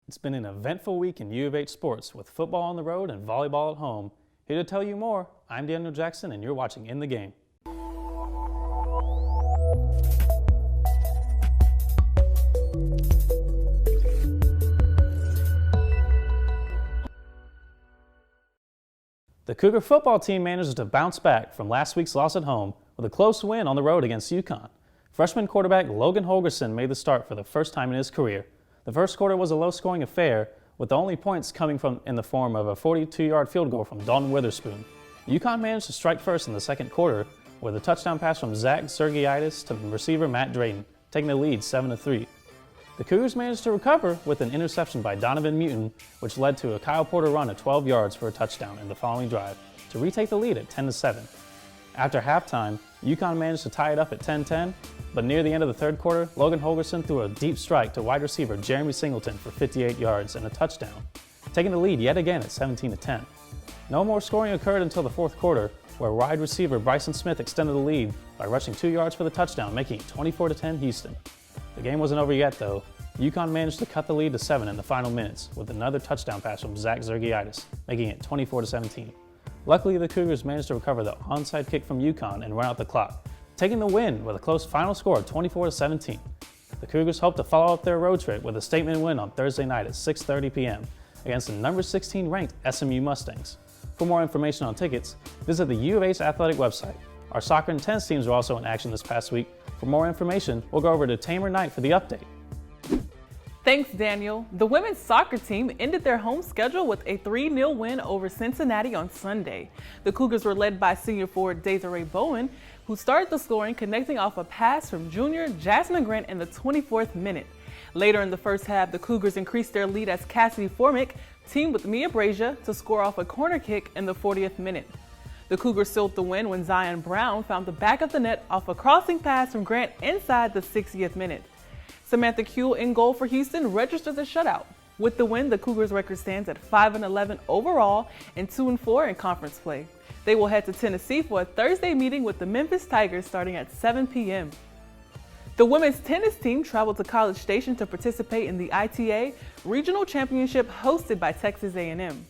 It's been an eventful week in U of H sports with football on the road and volleyball at home. Here to tell you more, I'm Daniel Jackson and you're watching In the Game. The Cougar football team managed to bounce back from last week's loss at home with a close win on the road against UConn. Freshman quarterback Logan Holgerson made the start for the first time in his career. The first quarter was a low-scoring affair, with the only points coming in the form of a 42-yard field goal from Dalton Witherspoon. UConn managed to strike first in the second quarter with a touchdown pass from Zach Sergiitis to receiver Matt Drayton, taking the lead 7-3. The Cougars managed to recover with an interception by Donovan Mutin, which led to a Kyle Porter run of 12 yards for a touchdown in the following drive to retake the lead at 10-7. After halftime, UConn managed to tie it up at 10-10, but near the end of the third quarter, Logan Holgerson threw a deep strike to wide receiver Jeremy Singleton for 58 yards and a touchdown, taking the lead yet again at 17-10. No more scoring occurred until the fourth quarter, where wide receiver Bryson Smith extended the lead by rushing 2 yards for the touchdown, making it 24-10 Houston. The game wasn't over yet though. UConn managed to cut the lead to 7 in the final minutes with another touchdown pass from Zach Sergiitis, making it 24-17. Luckily, the Cougars managed to recover the onside kick from UConn and run out the clock, taking the win with a close final score of 24-17. The Cougars hope to follow up their road trip with a statement win on Thursday night at 6:30 p.m. against the number 16 ranked SMU Mustangs. For more information on tickets, visit the U of H athletic website. Our soccer and tennis teams were also in action this past week. For more information, we'll go over to Tamer Knight for the update. Thanks, Daniel. The women's soccer team ended their home schedule with a 3-0 win over Cincinnati on Sunday. The Cougars were led by senior forward Desiree Bowen, who started the scoring, connecting off a pass from junior Jasmine Grant in the 24th minute. Later in the first half, the Cougars increased their lead as Cassidy Formick teamed with Mia Brazier to score off a corner kick in the 40th minute. The Cougars sealed the win when Zion Brown found the back of the net off a crossing pass from Grant inside the 60th minute. Samantha Kuehl in goal for Houston registered the shutout. With the win, the Cougars' record stands at 5-11 overall and 2-4 in conference play. They will head to Tennessee for a Thursday meeting with the Memphis Tigers starting at 7 p.m. The women's tennis team traveled to College Station to participate in the ITA Regional Championship hosted by Texas A&M.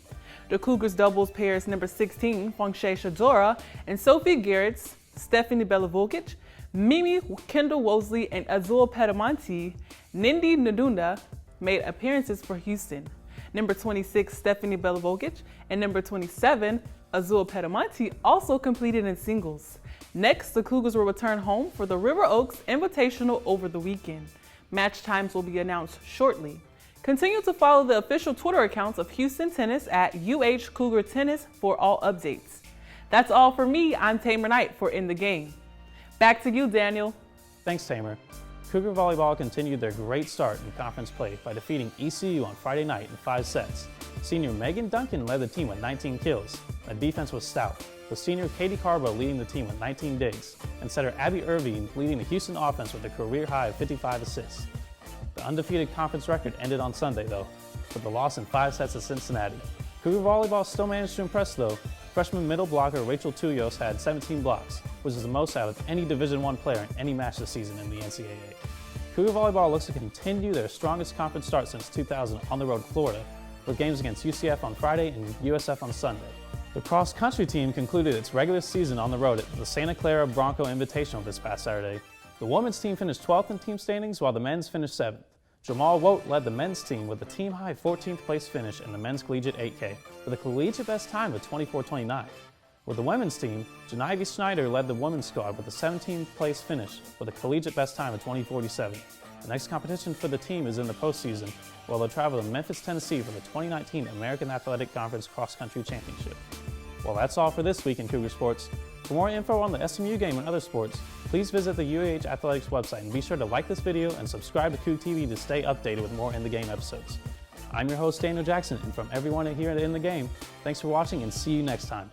The Cougars doubles pairs number 16, Fangshe Shadora, and Sophie Gerrits, Stephanie Belivovic, Mimi Kendall-Wosley, and Azul Pedamonte, Nindi Ndunda made appearances for Houston. Number 26, Stephanie Belivovic, and number 27, Azul Pedamonte, also completed in singles. Next, the Cougars will return home for the River Oaks Invitational over the weekend. Match times will be announced shortly. Continue to follow the official Twitter accounts of Houston Tennis at UH Cougar Tennis for all updates. That's all for me. I'm Tamer Knight for In the Game. Back to you, Daniel. Thanks, Tamer. Cougar volleyball continued their great start in conference play by defeating ECU on Friday night in 5 sets. Senior Megan Duncan led the team with 19 kills. The defense was stout, with senior Katie Carbo leading the team with 19 digs, and setter Abby Irving leading the Houston offense with a career high of 55 assists. The undefeated conference record ended on Sunday, though, with the loss in 5 sets to Cincinnati. Cougar volleyball still managed to impress, though. Freshman middle blocker Rachel Tuyos had 17 blocks, which is the most out of any Division I player in any match this season in the NCAA. Cougar volleyball looks to continue their strongest conference start since 2000 on the road to Florida, with games against UCF on Friday and USF on Sunday. The cross-country team concluded its regular season on the road at the Santa Clara Bronco Invitational this past Saturday. The women's team finished 12th in team standings, while the men's finished 7th. Jamal Wote led the men's team with a team-high 14th place finish in the men's collegiate 8K, with a collegiate best time of 24:29. With the women's team, Janivi Schneider led the women's squad with a 17th place finish with a collegiate best time of 20:47. The next competition for the team is in the postseason, where they'll travel to Memphis, Tennessee for the 2019 American Athletic Conference Cross Country Championship. Well, that's all for this week in Cougar Sports. For more info on the SMU game and other sports, please visit the UAH Athletics website and be sure to like this video and subscribe to Coug TV to stay updated with more In the Game episodes. I'm your host, Daniel Jackson, and from everyone here at In the Game, thanks for watching and see you next time.